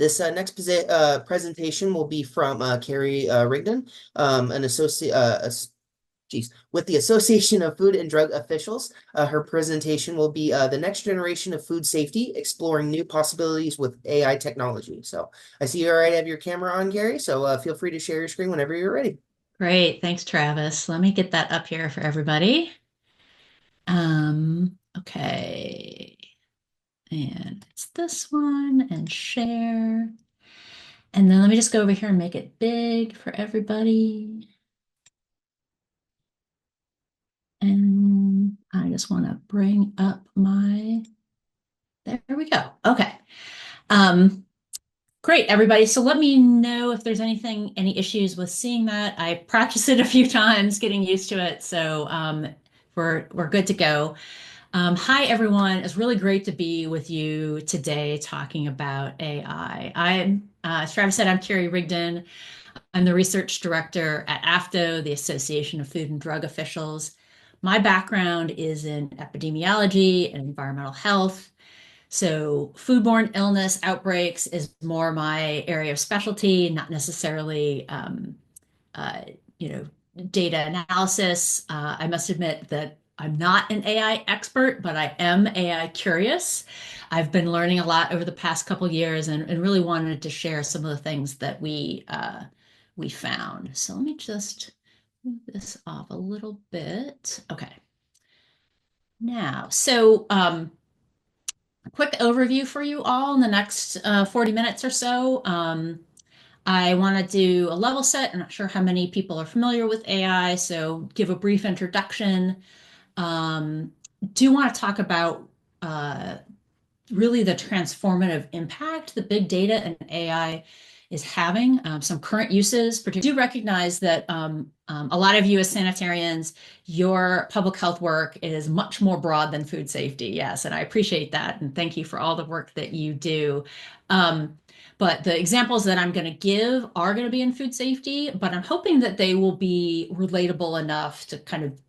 this next presentation will be from Carrie Rigdon, an associate, with the Association of Food and Drug Officials. Her presentation will be the next generation of food safety, exploring new possibilities with AI technology. So I see you already have your camera on, Gary, so feel free to share your screen whenever you're ready. Great. Thanks, Travis. Let me get that up here for everybody. Okay. And it's this one and share. And then let me just go over here and make it big for everybody. And I just want to bring up there we go. Okay. Um, Great, everybody. So let me know if there's any issues with seeing that. I practiced it a few times, getting used to it. So we're good to go. Hi, everyone. It's really great to be with you today talking about AI. As Travis said, I'm Carrie Rigdon. I'm the research director at AFTO, the Association of Food and Drug Officials. My background is in epidemiology and environmental health. So, foodborne illness outbreaks is more my area of specialty, not necessarily, uh, you know, data analysis. I must admit that I'm not an AI expert, but I am AI curious. I've been learning a lot over the past couple years and really wanted to share some of the things that we found. So let me just move this off a little bit. Okay. Now, a quick overview for you all in the next 40 minutes or so. I want to do a level set. I'm not sure how many people are familiar with AI, so give a brief introduction. Um, do want to talk about uh, really the transformative impact that big data and AI is having, some current uses. Particularly, do recognize that a lot of you as sanitarians, your public health work is much more broad than food safety. Yes, and I appreciate that. And thank you for all the work that you do. But the examples that I'm going to give are going to be in food safety, but I'm hoping that they will be relatable enough to kind of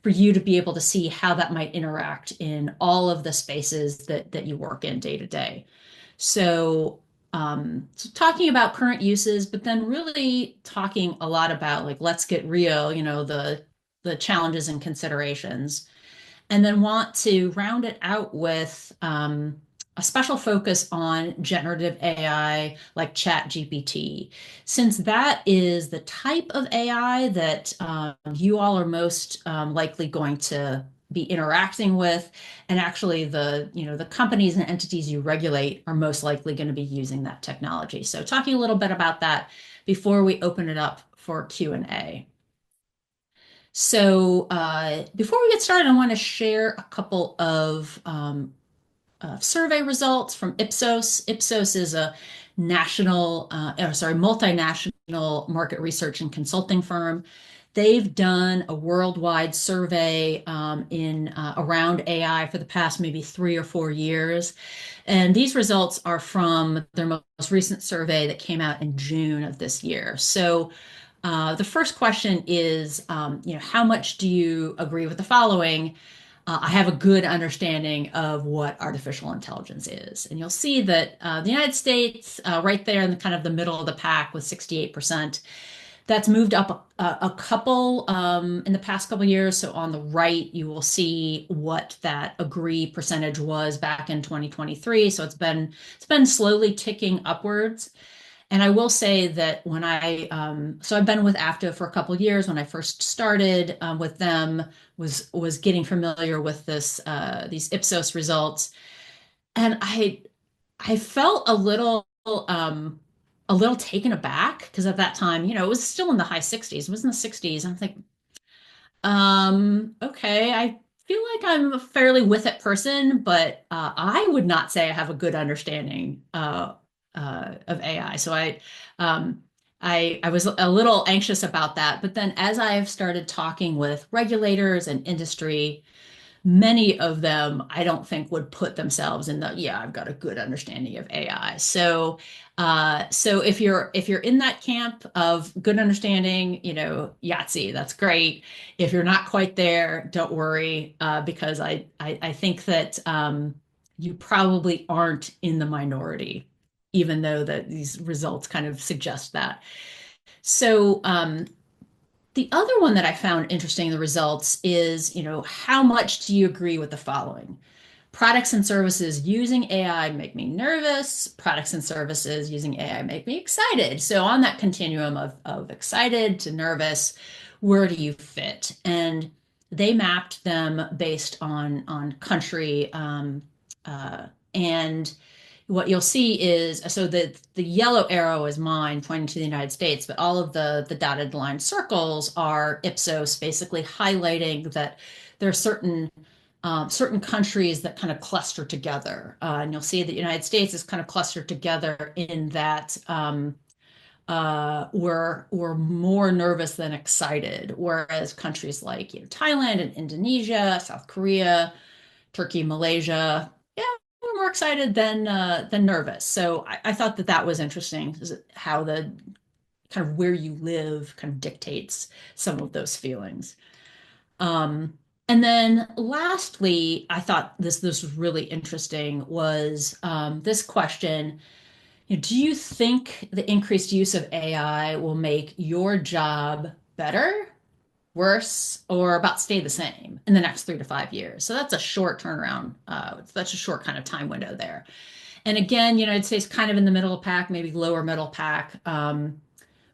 for you to be able to see how that might interact in all of the spaces that you work in day to day. So talking about current uses, but then really talking a lot about like, let's get real, the challenges and considerations, and then want to round it out with a special focus on generative AI like ChatGPT, since that is the type of AI that you all are most likely going to be interacting with, and actually the companies and entities you regulate are most likely going to be using that technology. So talking a little bit about that before we open it up for Q&A. So before we get started, I want to share a couple of survey results from Ipsos. Ipsos is a multinational market research and consulting firm. They've done a worldwide survey in around AI for the past maybe 3 or 4 years. And these results are from their most recent survey that came out in June of this year. So the first question is, how much do you agree with the following? I have a good understanding of what artificial intelligence is. And you'll see that the United States, right there in the kind of the middle of the pack with 68%, that's moved up a couple in the past couple years. So on the right, you will see what that agree percentage was back in 2023. So it's been slowly ticking upwards. And I will say that so I've been with AFTA for a couple of years. When I first started with them, was getting familiar with these Ipsos results, and I felt a little taken aback because at that time, it was still in the high 60s. It was in the 60s. I'm thinking, okay, I feel like I'm a fairly with it person, but I would not say I have a good understanding of AI. So I was a little anxious about that. But then as I have started talking with regulators and industry, many of them I don't think would put themselves in yeah, I've got a good understanding of AI. So if you're in that camp of good understanding, Yahtzee, that's great. If you're not quite there, don't worry, because I think that you probably aren't in the minority. even though that these results kind of suggest that. So the other one that I found interesting in the results is, how much do you agree with the following? Products and services using AI make me nervous. Products and services using AI make me excited. So on that continuum of excited to nervous, where do you fit? And they mapped them based on country. And what you'll see is, so the yellow arrow is mine pointing to the United States, but all of the dotted line circles are Ipsos, basically highlighting that there are certain countries that kind of cluster together. And you'll see that the United States is kind of clustered together in that we're more nervous than excited, whereas countries like Thailand and Indonesia, South Korea, Turkey, Malaysia, yeah, we're more excited than nervous. So I thought that that was interesting, how the kind of where you live kind of dictates some of those feelings. Um, and then lastly, I thought this was really interesting was this question. Do you think the increased use of AI will make your job better, worse, or about stay the same in the next 3 to 5 years? So that's a short turnaround. That's a short kind of time window there. And again, United States kind of in the middle of pack, maybe lower middle pack.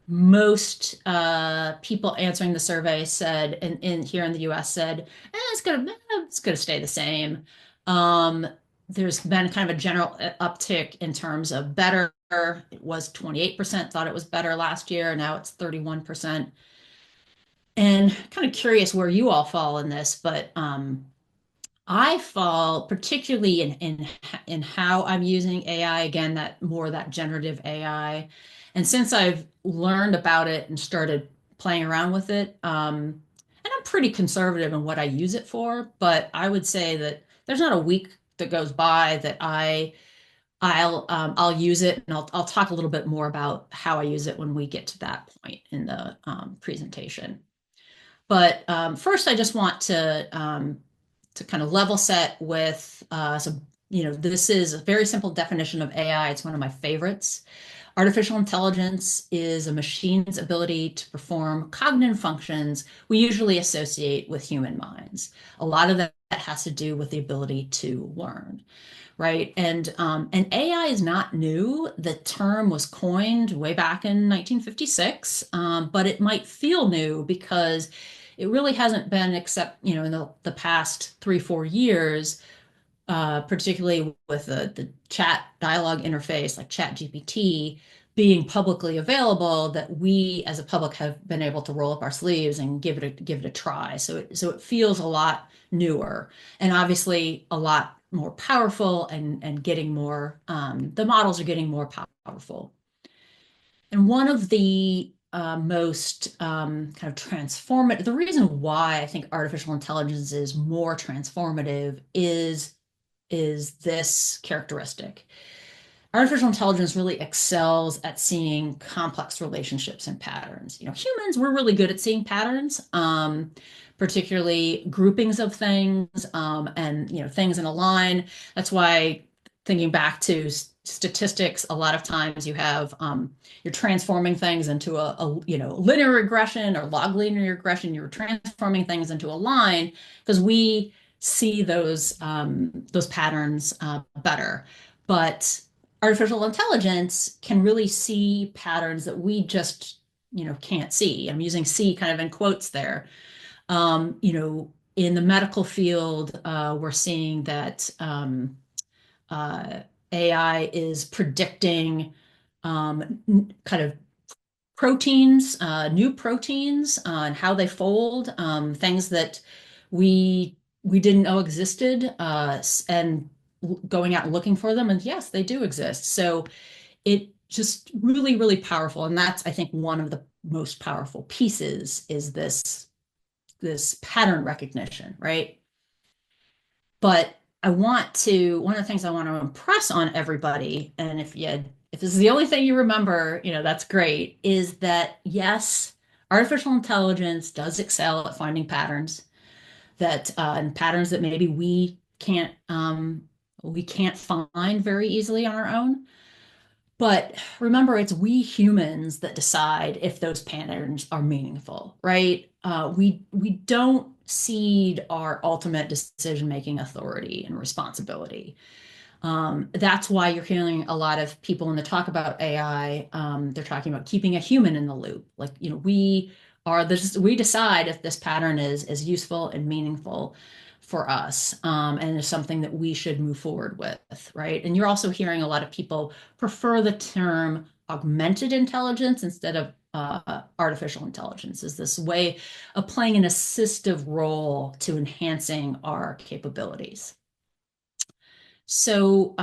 Most people answering the survey said, in here in the U.S. said, it's gonna stay the same. Um, there's been kind of a general uptick in terms of better. It was 28% thought it was better last year. Now it's 31%. And kind of curious where you all fall in this, but I fall particularly in how I'm using AI, again, that generative AI. And since I've learned about it and started playing around with it, and I'm pretty conservative in what I use it for, but I would say that there's not a week that goes by that I'll use it, and I'll talk a little bit more about how I use it when we get to that point in the presentation. But first, I just want to kind of level set with this is a very simple definition of AI. It's one of my favorites. Artificial intelligence is a machine's ability to perform cognitive functions we usually associate with human minds. A lot of that has to do with the ability to learn, right? And AI is not new. The term was coined way back in 1956, but it might feel new because it really hasn't been, except in the past 3 4 years, particularly with the chat dialogue interface like Chat GPT being publicly available, that we as a public have been able to roll up our sleeves and give it a try. So it feels a lot newer, and obviously a lot more powerful, and getting more. The models are getting more powerful. And one of the most kind of transformative, the reason why I think artificial intelligence is more transformative is this characteristic. Artificial intelligence really excels at seeing complex relationships and patterns. Humans, we're really good at seeing patterns, particularly groupings of things, and things in a line. That's why, thinking back to statistics, a lot of times you're transforming things into a linear regression or log linear regression. You're transforming things into a line because we see those patterns better. But artificial intelligence can really see patterns that we just can't see. I'm using "see" kind of in quotes there. In the medical field, we're seeing that AI is predicting kind of proteins, new proteins, and how they fold, things that we didn't know existed, and going out and looking for them. And yes, they do exist. So it just really, really powerful. And that's, I think, one of the most powerful pieces is this pattern recognition, right? But one of the things I want to impress on everybody, and if this is the only thing you remember, that's great, is that yes, artificial intelligence does excel at finding patterns, and patterns that maybe we can't find very easily on our own. But remember, it's we humans that decide if those patterns are meaningful, right? We don't cede our ultimate decision-making authority and responsibility. That's why you're hearing a lot of people when they talk about AI, they're talking about keeping a human in the loop. Like, we are this, we decide if this pattern is useful and meaningful for us, and is something that we should move forward with, right? And you're also hearing a lot of people prefer the term augmented intelligence instead of artificial intelligence, is this way of playing an assistive role to enhancing our capabilities. So,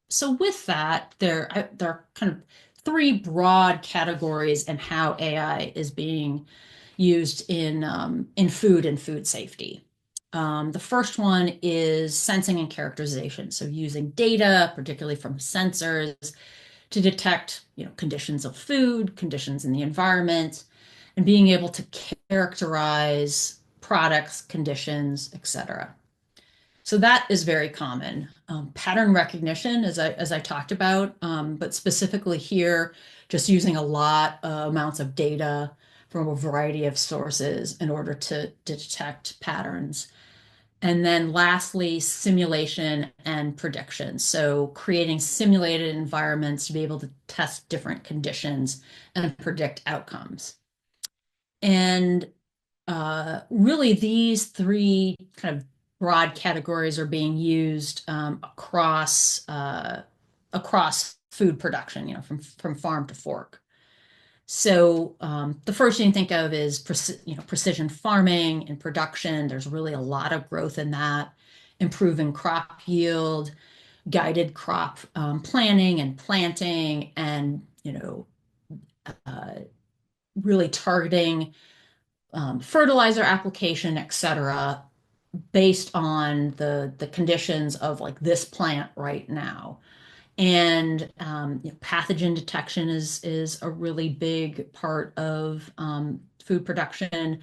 so with that, there are kind of three broad categories in how AI is being used in food and food safety. The first one is sensing and characterization. So using data, particularly from sensors, to detect, conditions of food, conditions in the environment, and being able to characterize products, conditions, etc. So that is very common. Pattern recognition, as I talked about, but specifically here, just using a lot amounts of data from a variety of sources in order to detect patterns. And then lastly, simulation and prediction. So creating simulated environments to be able to test different conditions and predict outcomes. And really, these three kind of broad categories are being used across food production, from farm to fork. So the first thing to think of is precision farming and production. There's really a lot of growth in that, improving crop yield, guided crop planning and planting, and uh, really targeting fertilizer application, et cetera, based on the conditions of like this plant right now. And pathogen detection is a really big part of food production,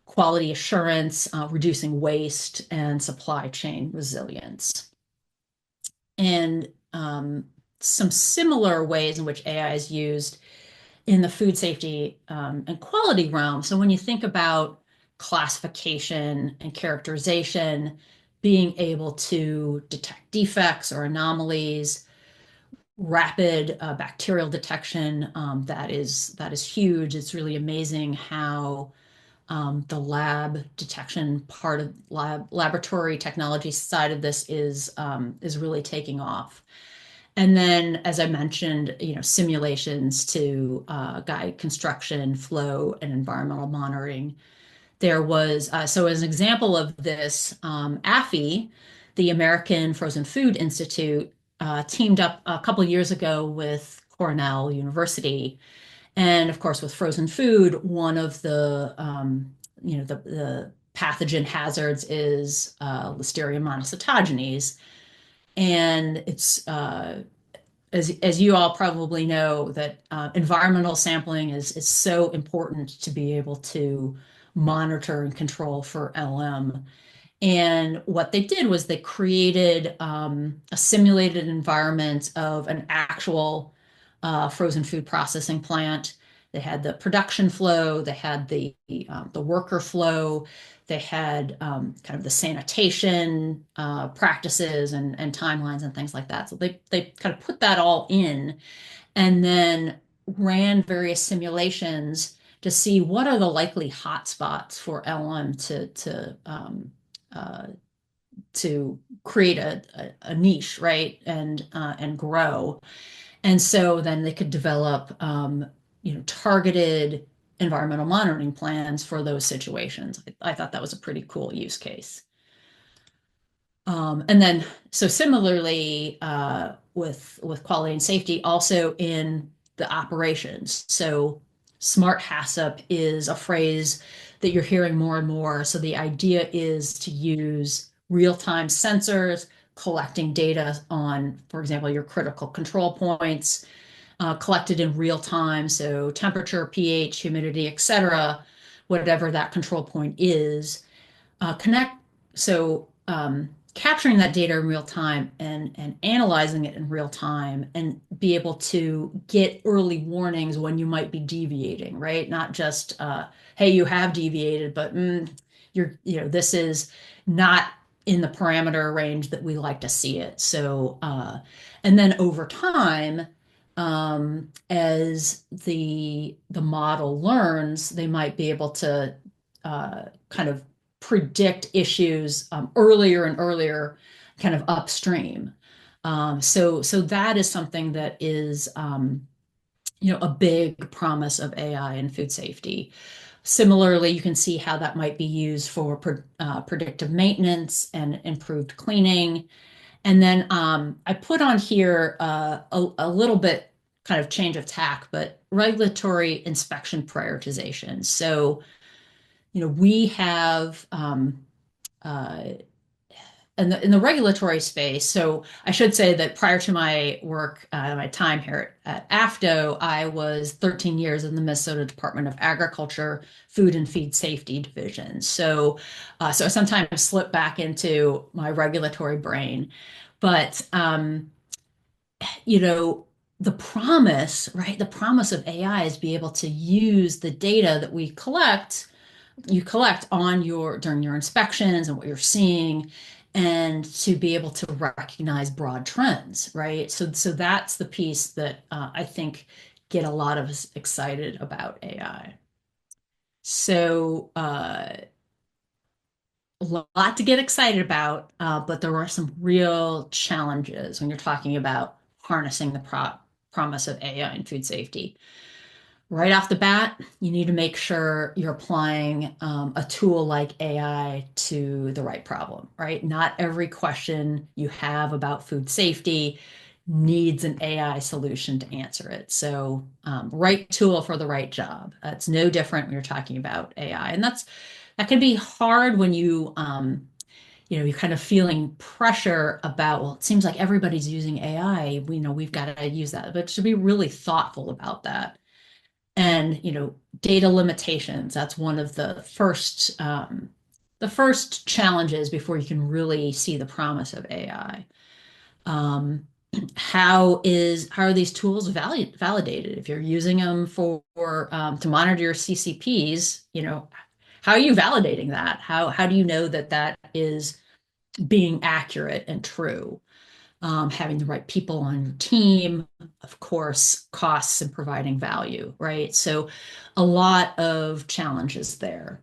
quality assurance, reducing waste, and supply chain resilience. And some similar ways in which AI is used in the food safety and quality realm. So when you think about classification and characterization, being able to detect defects or anomalies, rapid bacterial detection, that is huge. It's really amazing how the lab detection part of laboratory technology side of this is really taking off. And then, as I mentioned, simulations to guide construction, flow, and environmental monitoring. There was, so as an example of this, AFI, the American Frozen Food Institute, teamed up a couple of years ago with Cornell University. And of course, with frozen food, one of the pathogen hazards is Listeria monocytogenes. And it's as you all probably know, that environmental sampling is so important to be able to monitor and control for LM. And what they did was they created a simulated environment of an actual frozen food processing plant. They had the production flow, they had the worker flow, they had kind of the sanitation practices and timelines and things like that. So they kind of put that all in and then ran various simulations to see what are the likely hotspots for LM uh, to create a niche, right, and grow. And so then they could develop, targeted environmental monitoring plans for those situations. I thought that was a pretty cool use case. And then, so similarly, with quality and safety, also in the operations. So smart HACCP is a phrase that you're hearing more and more. So the idea is to use real-time sensors, collecting data on, for example, your critical control points, collected in real time. So temperature, pH, humidity, et cetera, whatever that control point is. Connect. So capturing that data in real time and analyzing it in real time and be able to get early warnings when you might be deviating, right? Not just, hey, you have deviated, but this is not in the parameter range that we like to see it. So, and then over time, as the model learns, they might be able to kind of predict issues earlier and earlier, kind of upstream. So that is something that is a big promise of AI in food safety. Similarly, you can see how that might be used for predictive maintenance and improved cleaning. And then I put on here a little bit kind of change of tack, but regulatory inspection prioritization. So, we have uh, in the regulatory space. So I should say that prior to my work, my time here at AFDO, I was 13 years in the Minnesota Department of Agriculture, Food and Feed Safety Division. So I sometimes slip back into my regulatory brain, but you know, the promise, right? The promise of AI is be able to use the data that you collect on during your inspections and what you're seeing, and to be able to recognize broad trends, right? So that's the piece that I think get a lot of us excited about AI. So a lot to get excited about, but there are some real challenges when you're talking about harnessing the promise of AI in food safety. Right off the bat, you need to make sure you're applying a tool like AI to the right problem, right? Not every question you have about food safety needs an AI solution to answer it. So, right tool for the right job. It's no different when you're talking about AI, and that can be hard when you're kind of feeling pressure about, well, it seems like everybody's using AI. We know we've got to use that, but to be really thoughtful about that. And data limitations, that's one of the first challenges before you can really see the promise of AI. um, how are these tools validated? If you're using them to monitor your CCPs, how are you validating that? How do you know that that is being accurate and true? Having the right people on your team, of course, costs and providing value, right? So a lot of challenges there.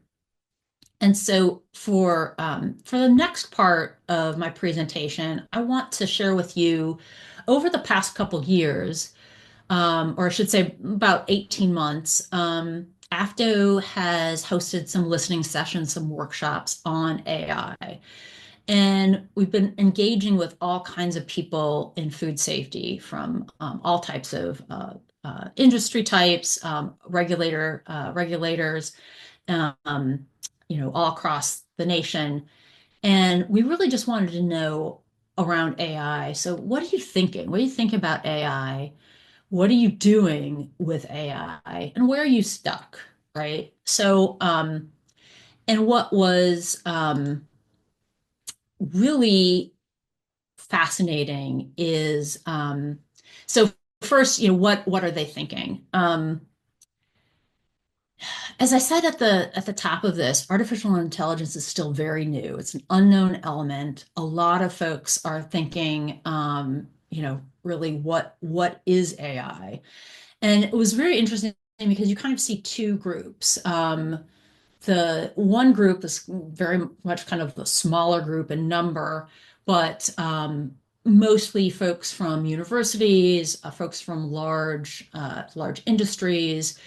And so for the next part of my presentation, I want to share with you over the past couple years, or I should say about 18 months, AFDO has hosted some listening sessions, some workshops on AI. And we've been engaging with all kinds of people in food safety from all types of industry types, regulators, um, all across the nation. And we really just wanted to know around AI. So, what are you thinking? What do you think about AI? What are you doing with AI? And where are you stuck? Right. So, and what was really fascinating is so first, what are they thinking? As I said at the top of this, artificial intelligence is still very new. It's an unknown element. A lot of folks are thinking, really what is AI? And it was very interesting because you kind of see two groups. The one group is very much kind of the smaller group in number, but mostly folks from universities, folks from large industries.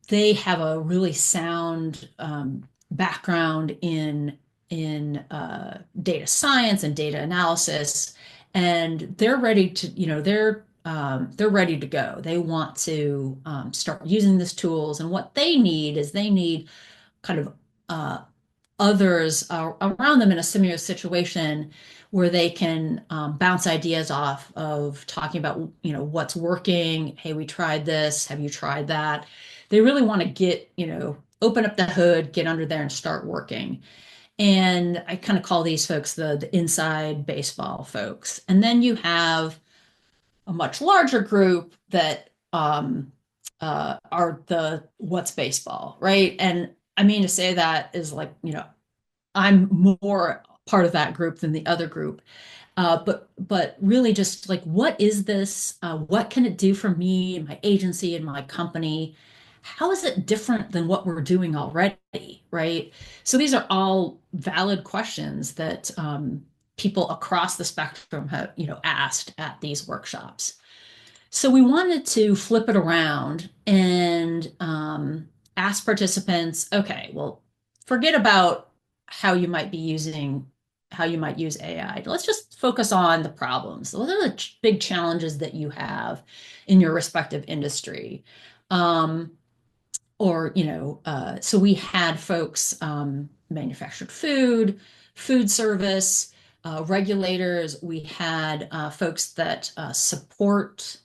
They have a really sound background in data science and data analysis, and they're ready to, they're ready to go. They want to start using these tools, and what they need kind of others around them in a similar situation where they can bounce ideas off of talking about, what's working. Hey, we tried this. Have you tried that? They really want to open up the hood, get under there and start working. And I kind of call these folks the inside baseball folks. And then you have a much larger group that are the what's baseball, right? And I mean to say that is like, I'm more part of that group than the other group. But really just like, what is this? What can it do for me and my agency and my company? How is it different than what we're doing already, right? So these are all valid questions that people across the spectrum have, asked at these workshops. So we wanted to flip it around and ask participants, okay, well, forget about how you might be using, how you might use AI. Let's just focus on the problems. What are the big challenges that you have in your respective industry? Um, so we had folks manufactured food, food service, regulators. We had folks that support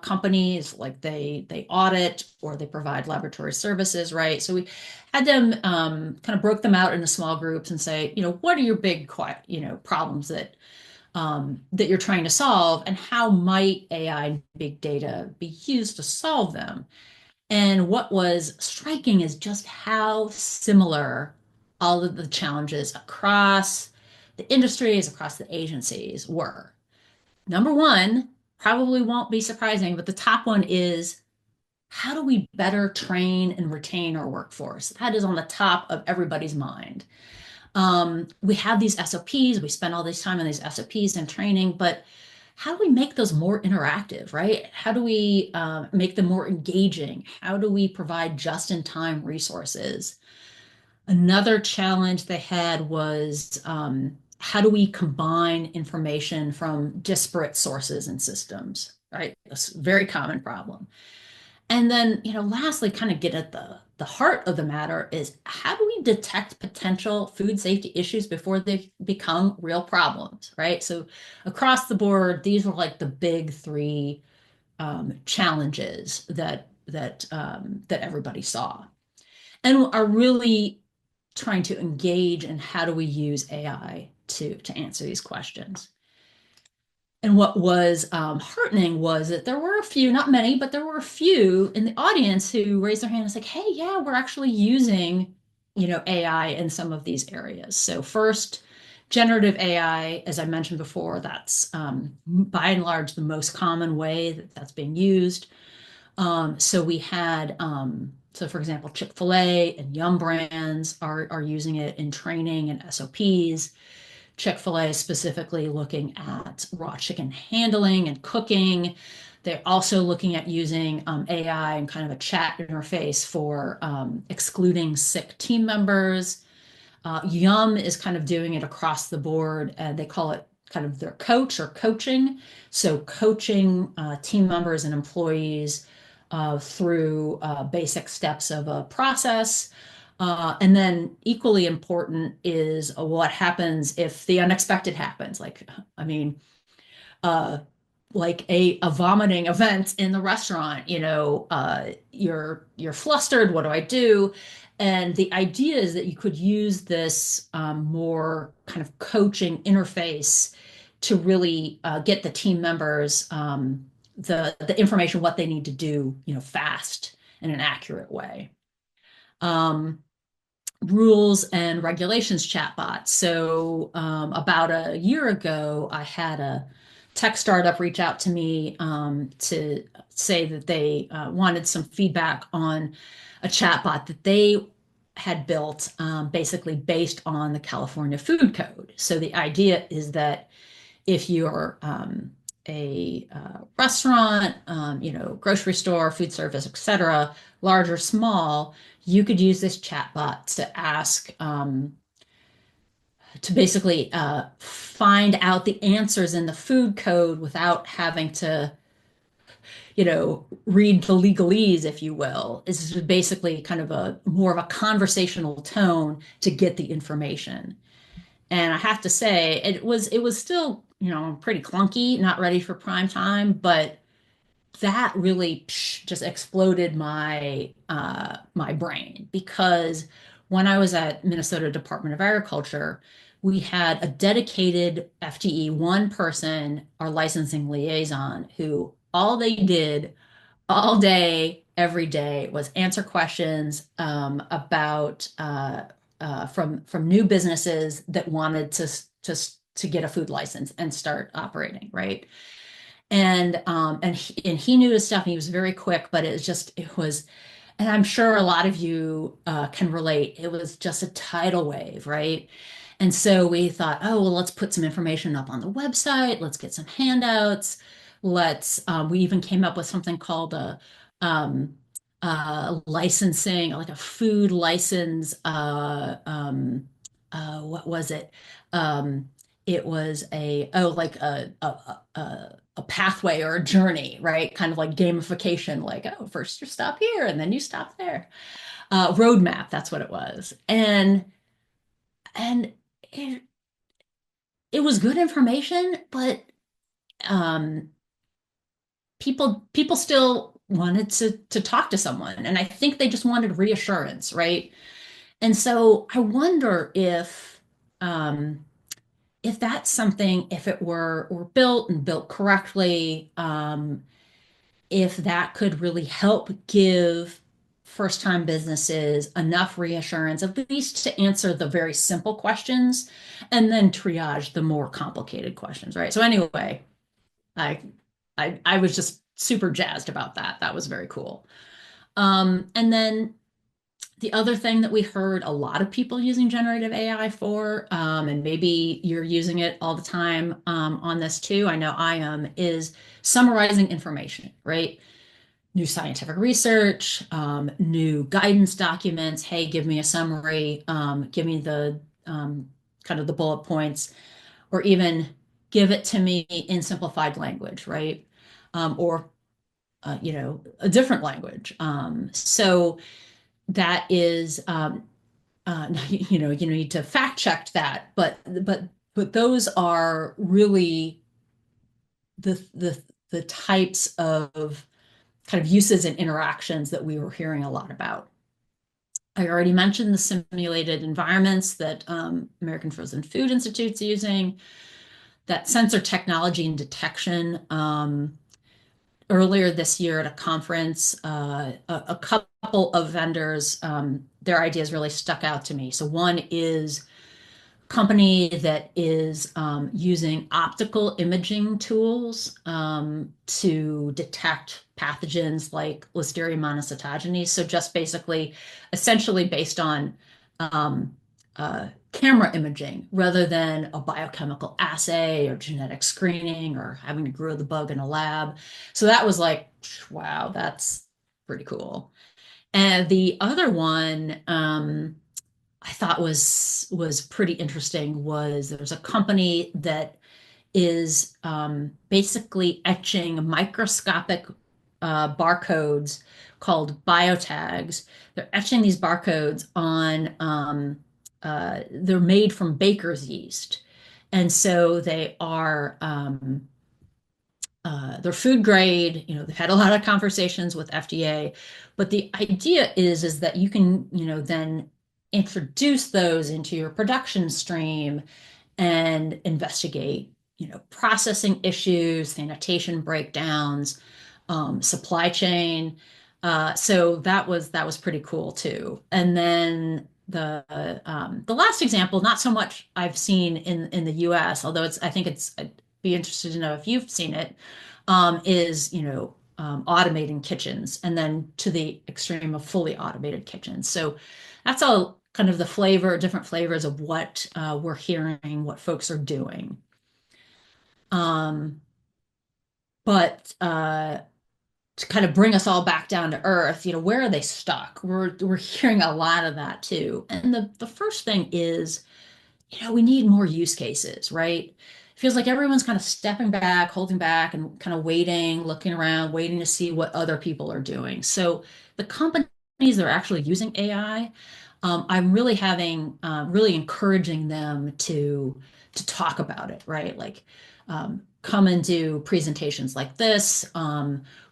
companies, like they audit or they provide laboratory services, right? So we had them kind of broke them out into small groups and say, what are your big, problems that you're trying to solve, and how might AI and big data be used to solve them? And what was striking is just how similar all of the challenges across the industries, across the agencies were. Number one, probably won't be surprising, but the top one is, how do we better train and retain our workforce? That is on the top of everybody's mind. We have these SOPs, we spend all this time on these SOPs and training, but how do we make those more interactive, right? How do we make them more engaging? How do we provide just-in-time resources? Another challenge they had was, how do we combine information from disparate sources and systems, right? That's a very common problem. And then, lastly, kind of get at the heart of the matter is, how do we detect potential food safety issues before they become real problems, right? So across the board, these were like the big three challenges that everybody saw, and are really trying to engage in how do we use AI to answer these questions. And what was heartening was that there were a few, not many, but there were a few in the audience who raised their hand and was like, hey, yeah, we're actually using, AI in some of these areas. So first, generative AI, as I mentioned before, that's by and large the most common way that that's being used. So we had, so for example, Chick-fil-A and Yum Brands are using it in training and SOPs. Chick-fil-A specifically looking at raw chicken handling and cooking. They're also looking at using AI and kind of a chat interface for excluding sick team members. Yum is kind of doing it across the board. They call it kind of their coach or coaching. So coaching team members and employees through basic steps of a process. And then equally important is what happens if the unexpected happens. I mean, uh, like a vomiting event in the restaurant, you're flustered. What do I do? And the idea is that you could use this more kind of coaching interface to really get the team members the information what they need to do, fast in an accurate way. Um, Rules and regulations chatbot. So about a year ago, I had a tech startup reach out to me to say that they wanted some feedback on a chatbot that they had built basically based on the California Food Code. So the idea is that if you're a restaurant, grocery store, food service, etc., large or small, you could use this chatbot to ask, to basically find out the answers in the food code without having to, read the legalese, if you will. Is basically kind of a more of a conversational tone to get the information. And I have to say, it was still, pretty clunky, not ready for prime time, but that really just exploded my brain, because when I was at Minnesota Department of Agriculture, we had a dedicated FTE, one person, our licensing liaison, who all they did all day, every day was answer questions about from new businesses that wanted to get a food license and start operating, right? And he knew his stuff and he was very quick, but it was, and I'm sure a lot of you can relate. It was just a tidal wave, right? And so we thought, oh, well, let's put some information up on the website. Let's get some handouts. We even came up with something called um, licensing, like a food license. What was it? Um, it was like a pathway or a journey, right? Kind of like gamification, like, oh, first you stop here and then you stop there. Roadmap, that's what it was. And it, it was good information, but um, people still wanted to talk to someone, and I think they just wanted reassurance, right? And so I wonder um, if that's something, if it were built and built correctly, if that could really help give first-time businesses enough reassurance, at least to answer the very simple questions and then triage the more complicated questions, right? So anyway, I I was just super jazzed about that. That was very cool. And then the other thing that we heard a lot of people using generative AI for, and maybe you're using it all the time on this too, I know I am, is summarizing information, right? New scientific research, new guidance documents. Hey, give me a summary, give me the kind of the bullet points, or even give it to me in simplified language, right? Or a different language. So that is, you need to fact check that, but those are really the types of kind of uses and interactions that we were hearing a lot about. I already mentioned the simulated environments that American Frozen Food Institute's using, that sensor technology and detection. Earlier this year at a conference, a couple of vendors, their ideas really stuck out to me. So one is company that is using optical imaging tools to detect pathogens like Listeria monocytogenes. So just basically, essentially based on camera imaging rather than a biochemical assay or genetic screening or having to grow the bug in a lab. So that was like, wow, that's pretty cool. And the other one, I thought was pretty interesting was there's a company that is basically etching microscopic barcodes called biotags. They're etching these barcodes on, they're made from baker's yeast. And so they're food grade. They've had a lot of conversations with FDA, but the idea is that you can, then introduce those into your production stream and investigate, processing issues, sanitation breakdowns, supply chain. So that was pretty cool too. And then the last example, not so much I've seen in the U.S., although I think I'd be interested to know if you've seen it, is automating kitchens, and then to the extreme of fully automated kitchens. So that's all kind of different flavors of what we're hearing, what folks are doing. Um, but to kind of bring us all back down to earth, where are they stuck? We're hearing a lot of that too. And the first thing is, we need more use cases, right? It feels like everyone's kind of stepping back, holding back, and kind of waiting, looking around, waiting to see what other people are doing. So the companies that are actually using AI, I'm really really encouraging them to talk about it, right? Like come and do presentations like this,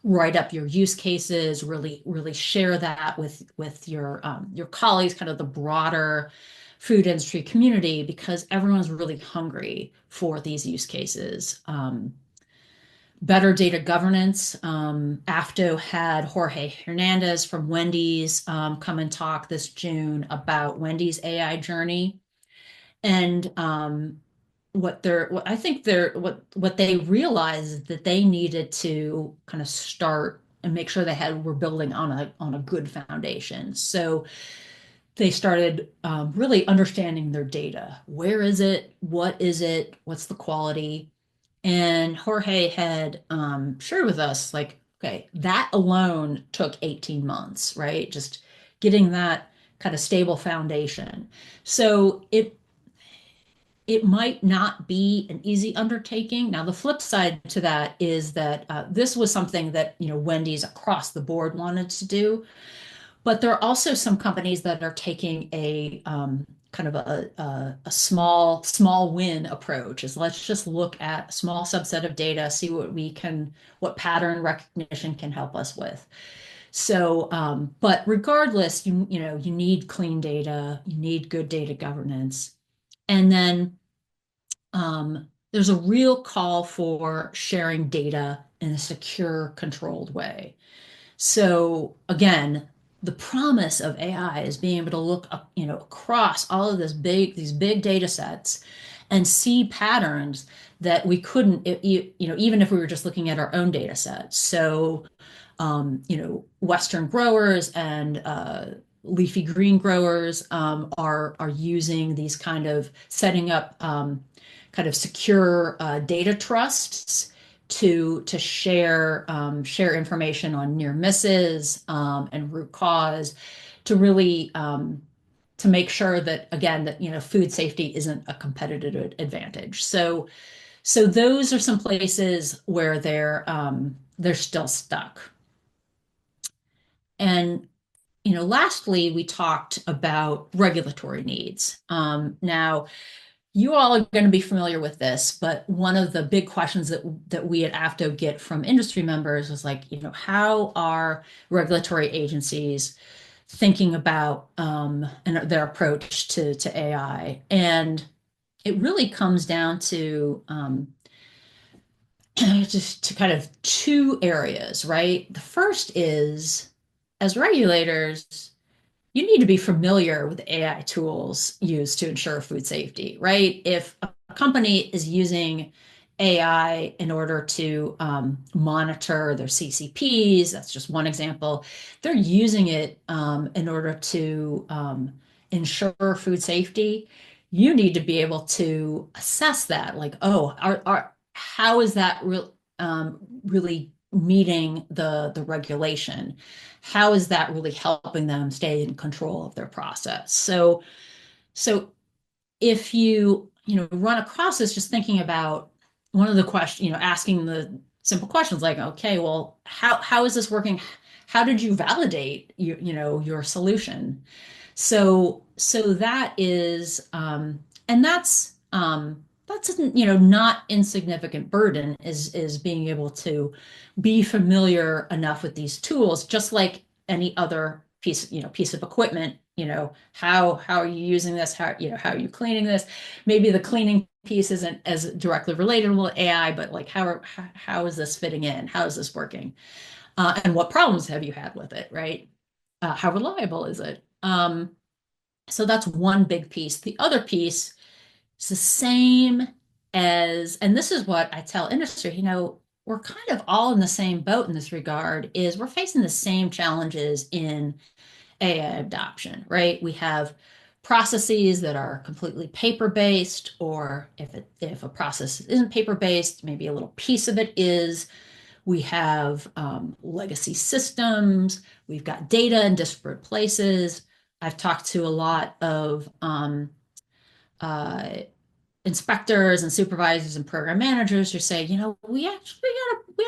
write up your use cases, really share that with your colleagues, kind of the broader food industry community, because everyone's really hungry for these use cases. Better data governance. AFTO had Jorge Hernandez from Wendy's come and talk this June about Wendy's AI journey. And what I think what they realized that they needed to kind of start and make sure were building on a good foundation. So they started really understanding their data. Where is it? What is it? What's the quality? And Jorge had shared with us, like, okay, that alone took 18 months, right? Just getting that kind of stable foundation. So it might not be an easy undertaking. Now, the flip side to that is that this was something that, Wendy's across the board wanted to do. But there are also some companies that are taking a kind of a small win approach. Is let's just look at a small subset of data, see what pattern recognition can help us with. So, but regardless, you need clean data, you need good data governance, and then there's a real call for sharing data in a secure, controlled way. So again, the promise of AI is being able to look up, across all of these big data sets and see patterns that we couldn't, even if we were just looking at our own data sets. So, Western growers and leafy green growers are using these kind of setting up kind of secure data trusts to share information on near misses and root cause to really to make sure that again that food safety isn't a competitive advantage. So those are some places where they're still stuck. And lastly, we talked about regulatory needs. Now, you all are going to be familiar with this, but one of the big questions that we at AFTO get from industry members is like, how are regulatory agencies thinking about and their approach to AI? And it really comes down to just to kind of two areas, right? The first is, as regulators, you need to be familiar with AI tools used to ensure food safety, right? If a company is using AI in order to monitor their CCPs, that's just one example. They're using it in order to ensure food safety. You need to be able to assess that, like, oh, how is that really meeting the regulation? How is that really helping them stay in control of their process? So if run across this, just thinking about one of the questions, asking the simple questions like, okay, well, how is this working? How did you validate your solution? So that is and that's not insignificant burden is being able to be familiar enough with these tools, just like any other piece of equipment. How are you using this? How are you cleaning this? Maybe the cleaning piece isn't as directly related to AI, but like how is this fitting in? How is this working? And what problems have you had with it, right? How reliable is it? So that's one big piece. The other piece is the same and this is what I tell industry, we're kind of all in the same boat in this regard, is we're facing the same challenges in AI adoption, right? We have processes that are completely paper-based, or if a process isn't paper-based, maybe a little piece of it is. We have legacy systems. We've got data in disparate places. I've talked to a lot of uh, inspectors and supervisors and program managers who say, we had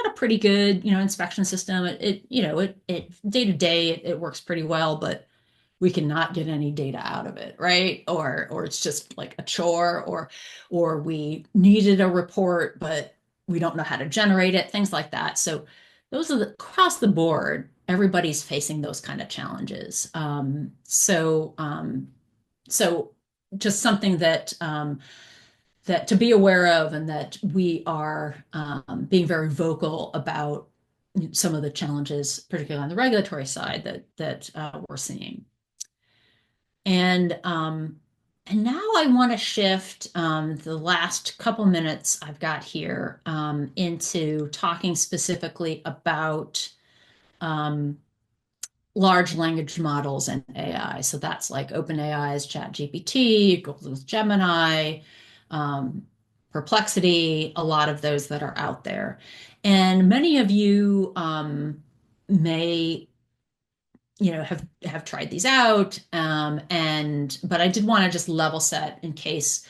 a pretty good, inspection system. It day to day it works pretty well, but we cannot get any data out of it, right? Or it's just like a chore, or we needed a report, but we don't know how to generate it, things like that. So those are across the board, everybody's facing those kind of challenges. So just something that to be aware of, and that we are being very vocal about some of the challenges, particularly on the regulatory side that we're seeing. And and now I want to shift the last couple minutes I've got here into talking specifically about um, large language models and AI. So that's like OpenAI's ChatGPT, Google's Gemini, um, Perplexity, a lot of those that are out there. And many of you may have tried these out, and but I did want to just level set in case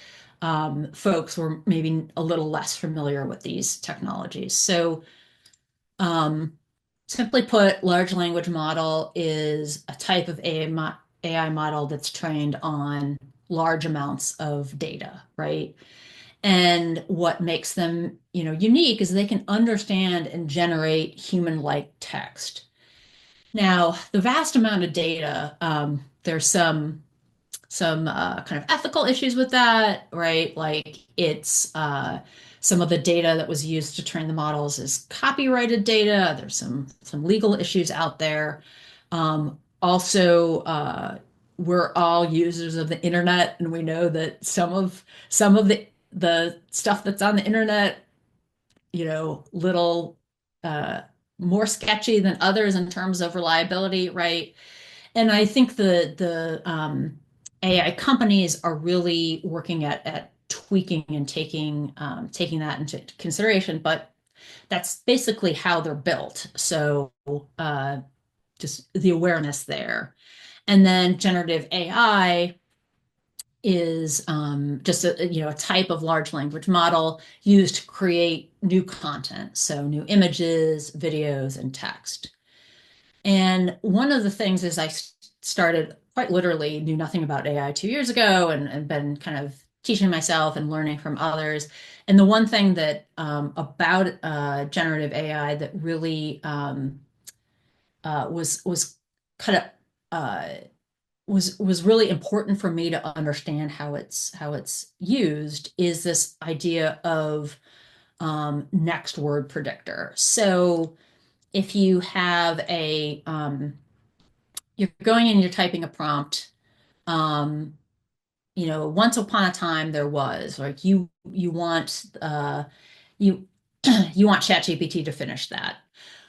folks were maybe a little less familiar with these technologies. So um, simply put, large language model is a type of AI model that's trained on large amounts of data, right? And what makes them, unique is they can understand and generate human-like text. Now, the vast amount of data, there's some kind of ethical issues with that, right? Like it's some of the data that was used to train the models is copyrighted data. There's some legal issues out there. Also, we're all users of the internet, and we know that some of the stuff that's on the internet, little uh, more sketchy than others in terms of reliability, right? And I think the AI companies are really working at tweaking and taking that into consideration. But that's basically how they're built. So uh, just the awareness there. And then generative AI is just a type of large language model used to create new content, so new images, videos, and text. And one of the things is I started quite literally knew nothing about AI 2 years ago, and been kind of teaching myself and learning from others. And the one thing that about generative AI that really was kind of was really important for me to understand how it's used is this idea of next word predictor. So if you have you're going in, you're typing a prompt, um, once upon a time there was, like you you want ChatGPT to finish that.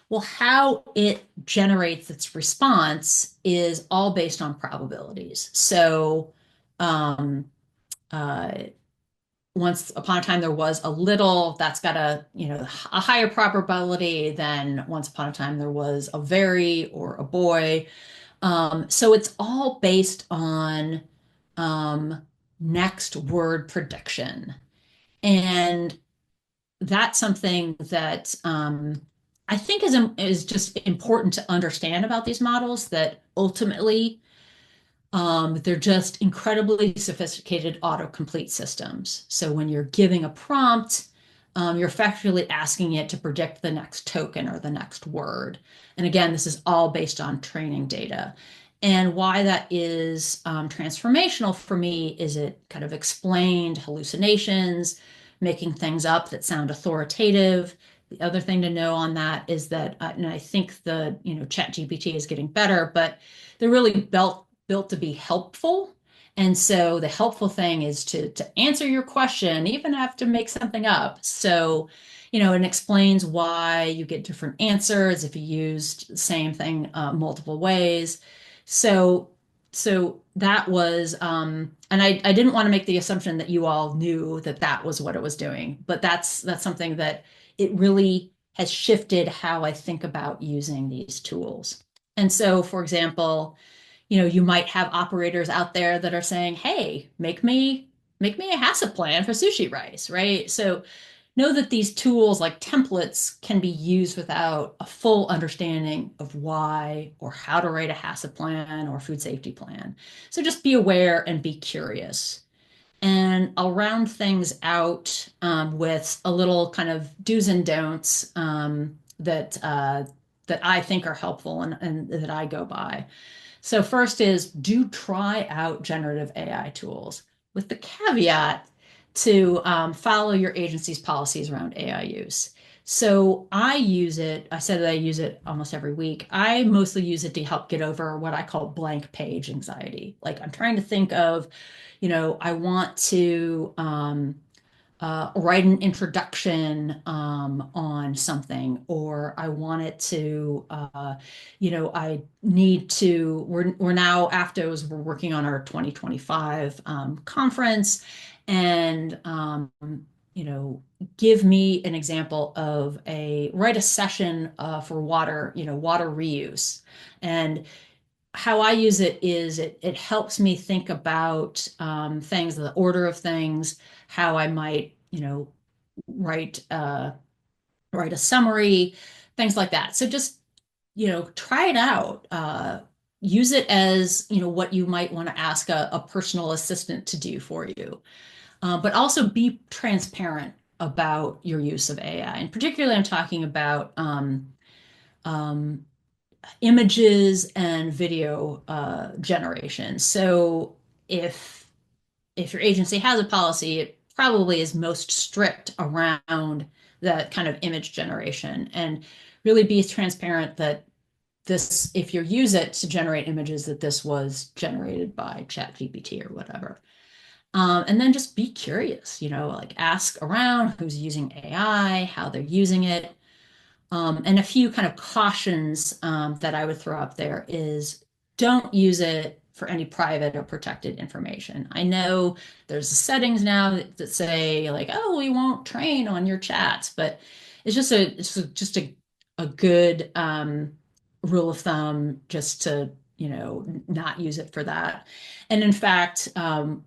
Well, how it generates its response is all based on probabilities. So, um, uh, once upon a time there was a little, that's got a higher probability than once upon a time there was a very or a boy. So it's all based on um, next word prediction. And that's something that I think is just important to understand about these models, that ultimately they're just incredibly sophisticated autocomplete systems. So when you're giving a prompt, you're effectively asking it to predict the next token or the next word. And again, this is all based on training data. And why that is transformational for me is it kind of explained hallucinations, making things up that sound authoritative. The other thing to know on that is that, and I think ChatGPT is getting better, but they're really built to be helpful. And so the helpful thing is to answer your question, even have to make something up. So, it explains why you get different answers if you used the same thing multiple ways. So, so that was, and I didn't want to make the assumption that you all knew that that was what it was doing, but that's something that it really has shifted how I think about using these tools. And so, for example, you might have operators out there that are saying, "Hey, make me a HACCP plan for sushi rice," right? So know that these tools like templates can be used without a full understanding of why or how to write a HACCP plan or food safety plan. So just be aware and be curious. and I'll round things out with a little kind of do's and don'ts that I think are helpful and that I go by. So first is do try out generative AI tools with the caveat to follow your agency's policies around AI use. So I use it, I said that I use it almost every week. I mostly use it to help get over what I call blank page anxiety. Like I'm trying to think of, I want to write an introduction on something, or I want it to, I need to, we're now, AFTOs, we're working on our 2025 conference, and, you know, give me an example of write a session for water reuse. And how I use it is it helps me think about things, the order of things, how I might, write write a summary, things like that. So just, try it out. Use it as, what you might want to ask a personal assistant to do for you. But also be transparent about your use of AI. And particularly, I'm talking about um, images and video generation. So if if your agency has a policy, it probably is most strict around that kind of image generation, and really be transparent that this, if you use it to generate images, that this was generated by ChatGPT or whatever. And then just be curious, like ask around who's using AI, how they're using it. And a few kind of cautions that I would throw up there is don't use it for any private or protected information. I know there's settings now that say like, oh, we won't train on your chats, but it's just a good rule of thumb just to not use it for that. And in fact,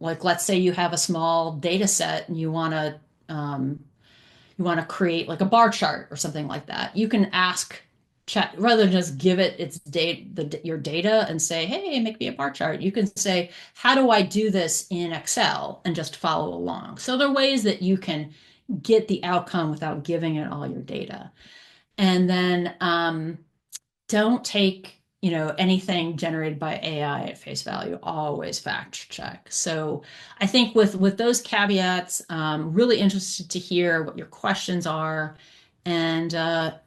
like let's say you have a small data set and you want to create like a bar chart or something like that, you can ask chat rather than just give it its data, your data, and say, "Hey, make me a bar chart." You can say, "How do I do this in Excel?" and just follow along. So there are ways that you can get the outcome without giving it all your data. And then don't take, anything generated by AI at face value. Always fact check. So I think with those caveats, really interested to hear what your questions are, and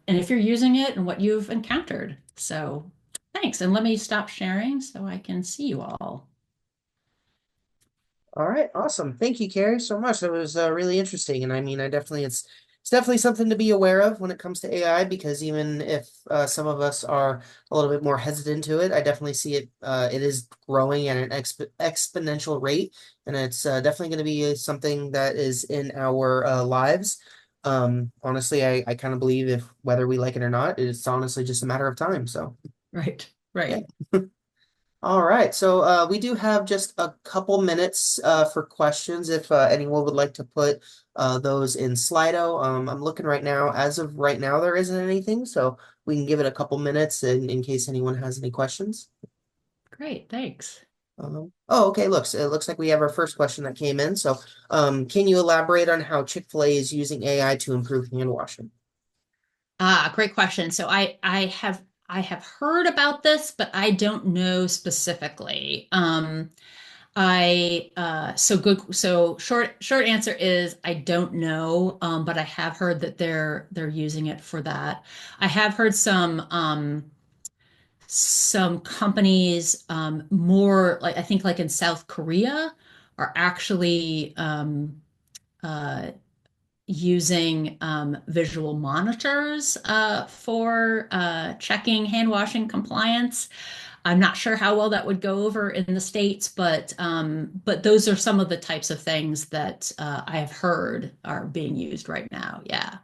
if you're using it and what you've encountered. So thanks, and let me stop sharing so I can see you all. All right, awesome. Thank you, Carrie, so much. That was really interesting, and I mean, it's definitely something to be aware of when it comes to AI because even if some of us are a little bit more hesitant to it, I definitely see it. It is growing at an exponential rate, and it's definitely going to be something that is in our lives. Honestly, I kind of believe if whether we like it or not, it's honestly just a matter of time. So, Right, yeah. right. All right, so we do have just a couple minutes for questions if anyone would like to put those in Slido. I'm looking right now. As of right now, there isn't anything, so we can give it a couple minutes in case anyone has any questions. Great, thanks. Oh, okay. It looks like we have our first question that came in. So, can you elaborate on how Chick-fil-A is using AI to improve hand washing? Great question. So I have heard about this, but I don't know specifically. I so good. So short answer is I don't know, but I have heard that they're using it for that. I have heard some companies more like I think like in South Korea are actually uh, using visual monitors for checking hand washing compliance. I'm not sure how well that would go over in the States, but those are some of the types of things that I have heard are being used right now. Yeah.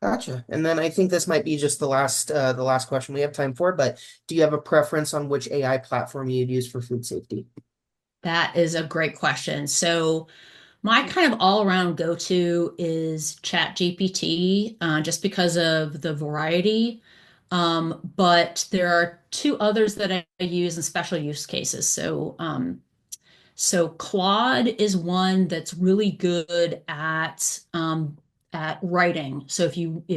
Gotcha. And then I think this might be just the last question we have time for, but do you have a preference on which AI platform you'd use for food safety? That is a great question. So my kind of all-around go-to is ChatGPT, just because of the variety. But there are two others that I use in special use cases. So So Claude is one that's really good at writing. So if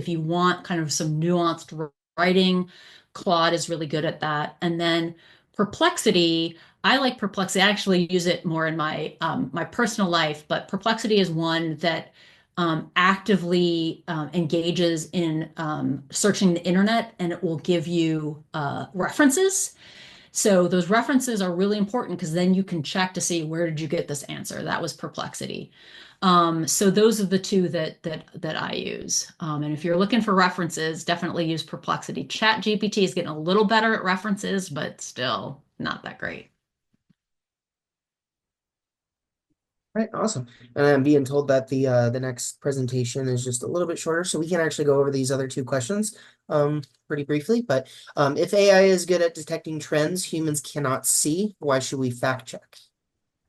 you want kind of some nuanced writing, Claude is really good at that. And then Perplexity, I like Perplexity. I actually use it more in my personal life, but Perplexity is one that actively engages in searching the internet, and it will give you references. So those references are really important because then you can check to see where did you get this answer. That was Perplexity. So those are the two that I use. And if you're looking for references, definitely use Perplexity. Chat GPT is getting a little better at references, but still not that great. Right, awesome. And I'm being told that the next presentation is just a little bit shorter, so we can actually go over these other two questions pretty briefly. But if AI is good at detecting trends humans cannot see, why should we fact check?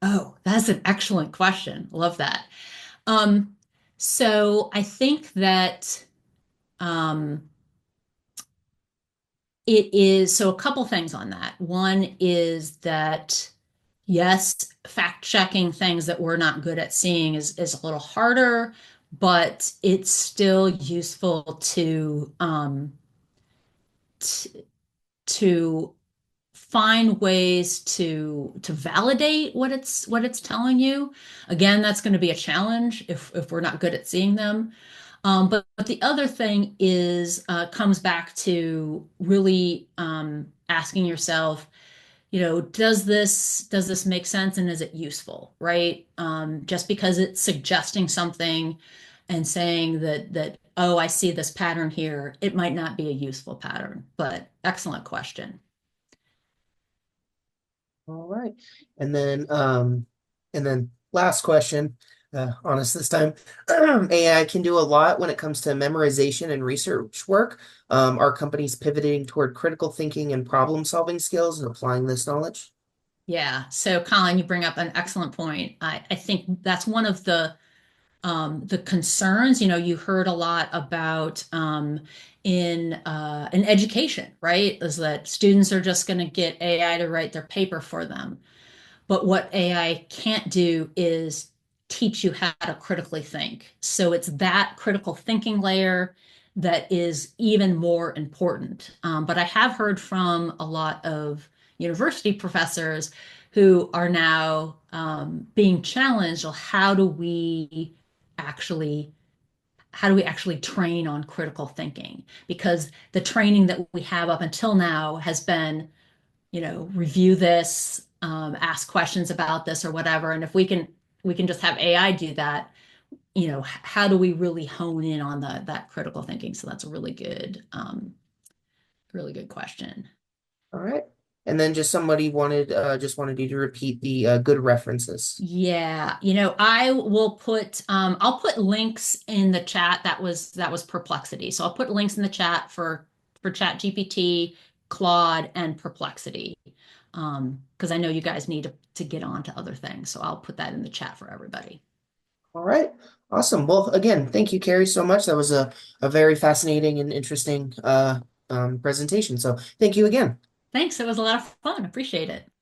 Oh, that's an excellent question. Love that. Um, so I think that um, it is so a couple things on that. One is that yes, fact checking things that we're not good at seeing is a little harder, but it's still useful t to find ways to validate what it's telling you. Again, that's going to be a challenge if we're not good at seeing them. But the other thing is comes back to really asking yourself, does this make sense and is it useful, right? Just because it's suggesting something and saying that oh, I see this pattern here, it might not be a useful pattern. But excellent question. All right. And then last question, honest this time. AI can do a lot when it comes to memorization and research work. Are companies pivoting toward critical thinking and problem solving skills and applying this knowledge? Yeah. So, Colin, you bring up an excellent point. I think that's one of the concerns. You heard a lot about in education, right? Is that students are just going to get AI to write their paper for them. But what AI can't do is teach you how to critically think. So it's that critical thinking layer that is even more important. But I have heard from a lot of university professors who are now being challenged on actually how do we actually train on critical thinking? Because the training that we have up until now has been review this, ask questions about this or whatever. And if we can just have AI do that, how do we really hone in on that critical thinking? So that's a really good question. All right. And then just somebody just wanted you to repeat the good references. Yeah, I will I'll put links in the chat. That was Perplexity. So I'll put links in the chat for Chat GPT, Claude, and Perplexity. Because I know you guys need to get on to other things. So I'll put that in the chat for everybody. All right. Awesome. Well, again, thank you, Carrie, so much. That was a very fascinating and interesting presentation. So thank you again. Thanks. It was a lot of fun. Appreciate it.